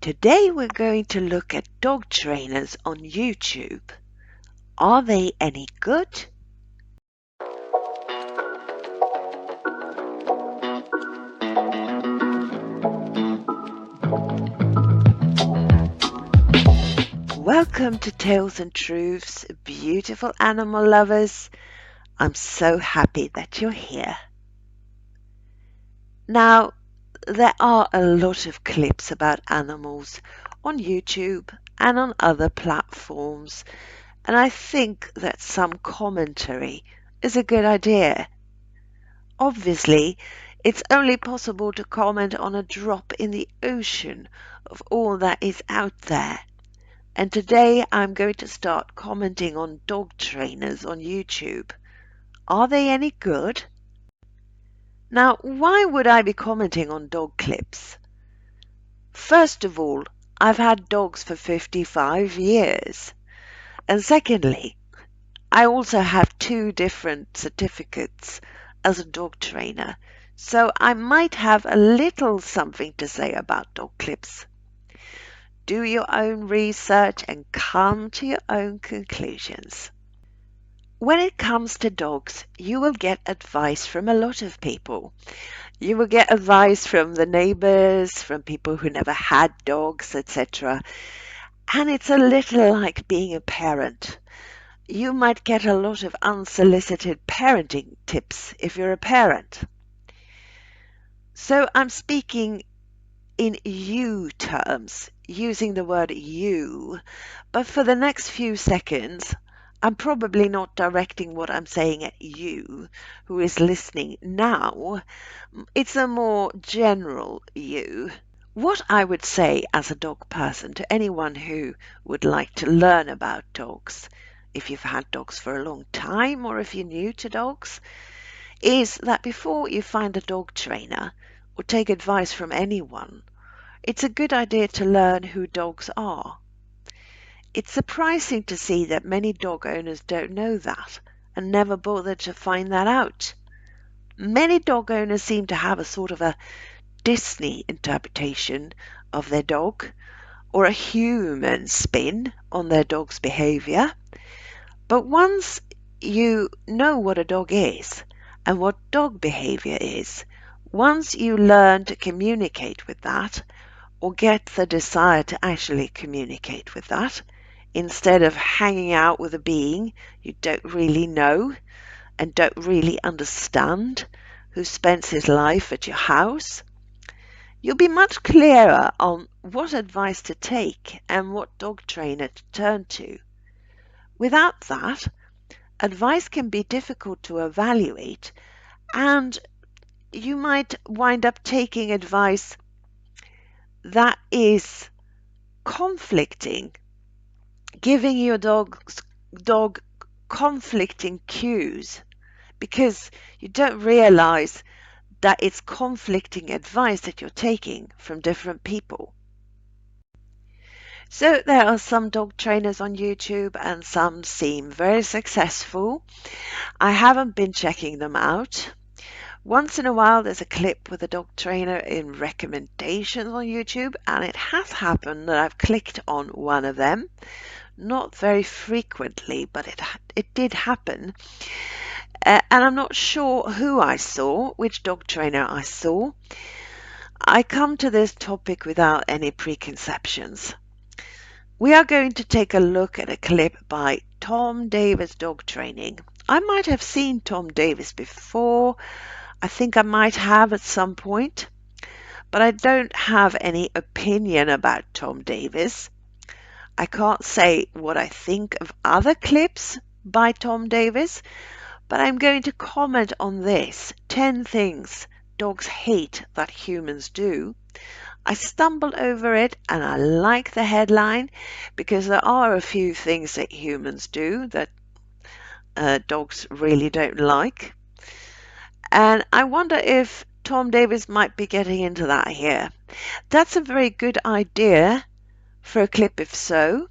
Today we're going to look at dog trainers on YouTube. Are they any good? Welcome to Tales and Truths, beautiful animal lovers. I'm so happy that you're here. Now, there are a lot of clips about animals on YouTube and on other platforms, and I think that some commentary is a good idea. Obviously, it's only possible to comment on a drop in the ocean of all that is out there. And today I'm going to start commenting on dog trainers on YouTube. Are they any good? Now, why would I be commenting on dog clips? First of all, I've had dogs for 55 years. And secondly, I also have 2 different certificates as a dog trainer, so I might have a little something to say about dog clips. Do your own research and come to your own conclusions. When it comes to dogs, you will get advice from a lot of people. You will get advice from the neighbors, from people who never had dogs, etc. And it's a little like being a parent. You might get a lot of unsolicited parenting tips if you're a parent. So I'm speaking in you terms, using the word you, but for the next few seconds, I'm probably not directing what I'm saying at you who is listening now. It's a more general you. What I would say as a dog person to anyone who would like to learn about dogs, if you've had dogs for a long time or if you're new to dogs, is that before you find a dog trainer or take advice from anyone, it's a good idea to learn who dogs are. It's surprising to see that many dog owners don't know that and never bother to find that out. Many dog owners seem to have a sort of a Disney interpretation of their dog or a human spin on their dog's behavior. But once you know what a dog is and what dog behavior is, once you learn to communicate with that or get the desire to actually communicate with that, instead of hanging out with a being you don't really know and don't really understand who spends his life at your house, you'll be much clearer on what advice to take and what dog trainer to turn to. Without that, advice can be difficult to evaluate, and you might wind up taking advice that is conflicting, giving your dog conflicting cues because you don't realize that it's conflicting advice that you're taking from different people. So there are some dog trainers on YouTube and some seem very successful. I haven't been checking them out. Once in a while there's a clip with a dog trainer in recommendations on YouTube, and it has happened that I've clicked on one of them. Not very frequently, but it did happen. And I'm not sure who I saw, which dog trainer I saw. I come to this topic without any preconceptions. We are going to take a look at a clip by Tom Davis Dog Training. I might have seen Tom Davis before. I think I might have at some point, but I don't have any opinion about Tom Davis. I can't say what I think of other clips by Tom Davis, but I'm going to comment on this 10 things dogs hate that humans do. I stumbled over it and I like the headline because there are a few things that humans do that dogs really don't like. And I wonder if Tom Davis might be getting into that here. That's a very good idea for a clip if so.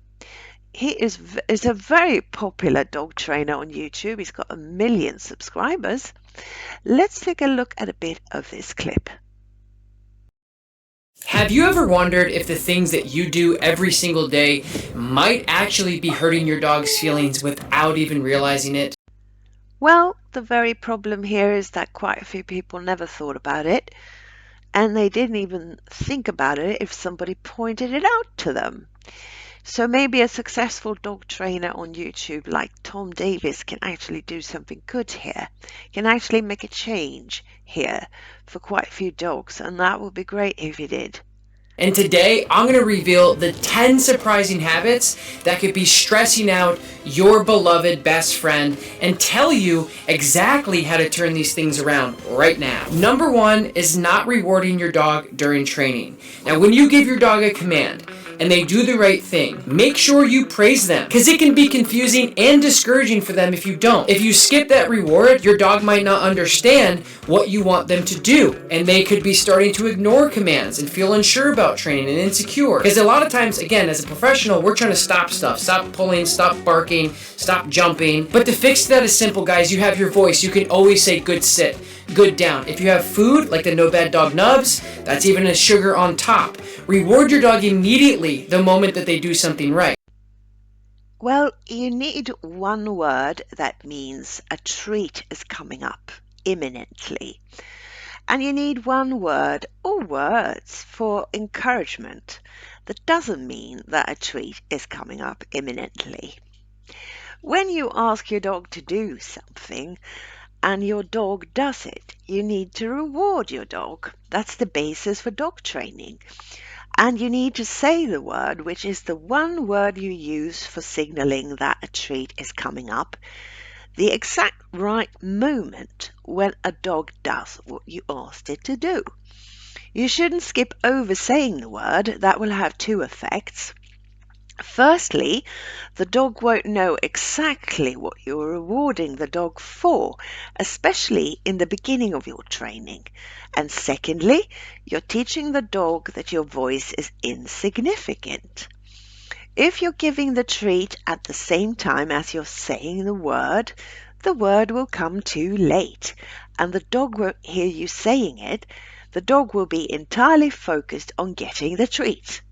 He is a very popular dog trainer on YouTube. He's got 1 million subscribers. Let's take a look at a bit of this clip. Have you ever wondered if the things that you do every single day might actually be hurting your dog's feelings without even realizing it? Well, the very problem here is that quite a few people never thought about it, and they didn't even think about it if somebody pointed it out to them. So maybe a successful dog trainer on YouTube like Tom Davis can actually do something good here, can actually make a change here for quite a few dogs, and that would be great if he did. And today, I'm going to reveal the 10 surprising habits that could be stressing out your beloved best friend and tell you exactly how to turn these things around right now. Number 1 is not rewarding your dog during training. Now, when you give your dog a command and they do the right thing, make sure you praise them, because it can be confusing and discouraging for them if you don't. If you skip that reward, your dog might not understand what you want them to do, and they could be starting to ignore commands and feel unsure about training and insecure. Because a lot of times, again, as a professional, we're trying to stop stuff, stop pulling, stop barking, stop jumping. But the fix to that is simple, guys. You have your voice. You can always say good sit, good down. If you have food, like the No Bad Dog Nubs, that's even a sugar on top. Reward your dog immediately the moment that they do something right. Well, you need one word that means a treat is coming up imminently. And you need one word or words for encouragement that doesn't mean that a treat is coming up imminently. When you ask your dog to do something and your dog does it, you need to reward your dog. That's the basis for dog training. And you need to say the word, which is the one word you use for signaling that a treat is coming up, the exact right moment when a dog does what you asked it to do. You shouldn't skip over saying the word. That will have two effects. Firstly, the dog won't know exactly what you're rewarding the dog for, especially in the beginning of your training. And secondly, you're teaching the dog that your voice is insignificant. If you're giving the treat at the same time as you're saying the word will come too late, and the dog won't hear you saying it. The dog will be entirely focused on getting the treat.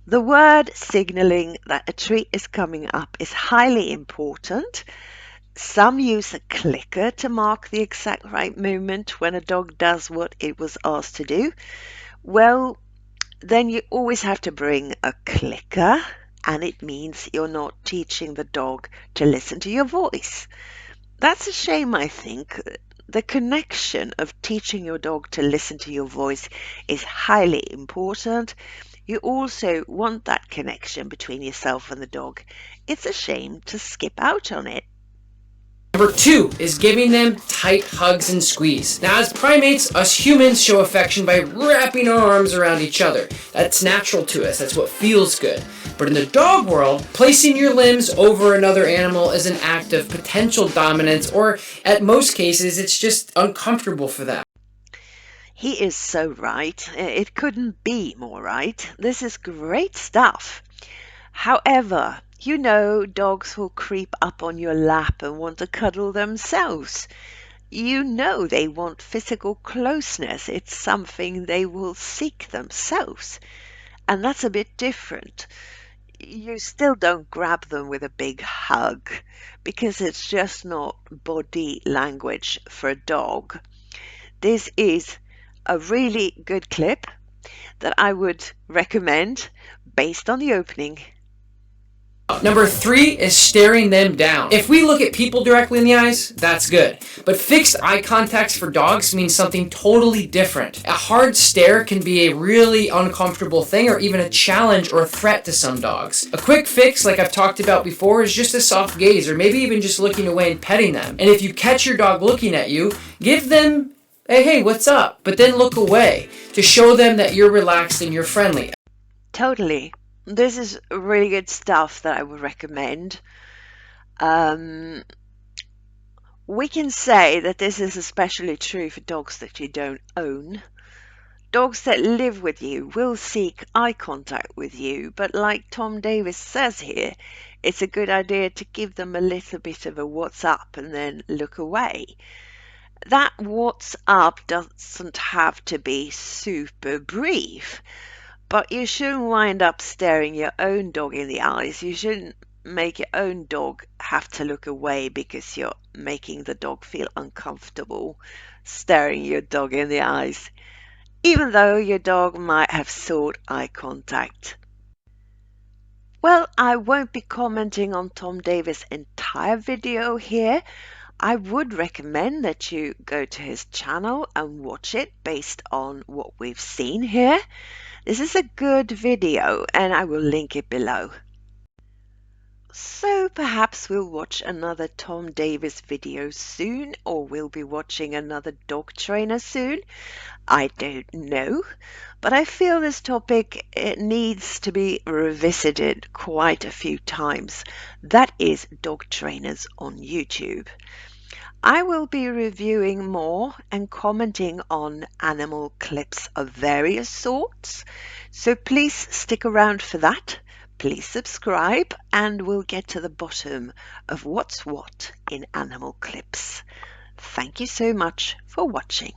The word signaling that a treat is coming up is highly important. Some use a clicker to mark the exact right moment when a dog does what it was asked to do. Well, then you always have to bring a clicker, and it means you're not teaching the dog to listen to your voice. That's a shame, I think. The connection of teaching your dog to listen to your voice is highly important. You also want that connection between yourself and the dog. It's a shame to skip out on it. Number 2 is giving them tight hugs and squeeze. Now, as primates, us humans show affection by wrapping our arms around each other. That's natural to us. That's what feels good. But in the dog world, placing your limbs over another animal is an act of potential dominance, or at most cases, it's just uncomfortable for them. He is so right. It couldn't be more right. This is great stuff. However, you know dogs will creep up on your lap and want to cuddle themselves. You know they want physical closeness. It's something they will seek themselves. And that's a bit different. You still don't grab them with a big hug because it's just not body language for a dog. This is a really good clip that I would recommend based on the opening. Number 3 is staring them down. If we look at people directly in the eyes, that's good. But fixed eye contacts for dogs means something totally different. A hard stare can be a really uncomfortable thing, or even a challenge or a threat to some dogs. A quick fix, like I've talked about before, is just a soft gaze, or maybe even just looking away and petting them. And if you catch your dog looking at you, give them hey, what's up? But then look away to show them that you're relaxed and you're friendly. Totally. This is really good stuff that I would recommend. We can say that this is especially true for dogs that you don't own. Dogs that live with you will seek eye contact with you, but like Tom Davis says here, it's a good idea to give them a little bit of a what's up and then look away. That what's up doesn't have to be super brief, but you shouldn't wind up staring your own dog in the eyes. You shouldn't make your own dog have to look away because you're making the dog feel uncomfortable staring your dog in the eyes, even though your dog might have sought eye contact. Well, I won't be commenting on Tom Davis' entire video here. I would recommend that you go to his channel and watch it based on what we've seen here. This is a good video and I will link it below. So perhaps we'll watch another Tom Davis video soon, or we'll be watching another dog trainer soon. I don't know, but I feel this topic it needs to be revisited quite a few times. That is dog trainers on YouTube. I will be reviewing more and commenting on animal clips of various sorts, so please stick around for that. Please subscribe and we'll get to the bottom of what's what in animal clips. Thank you so much for watching.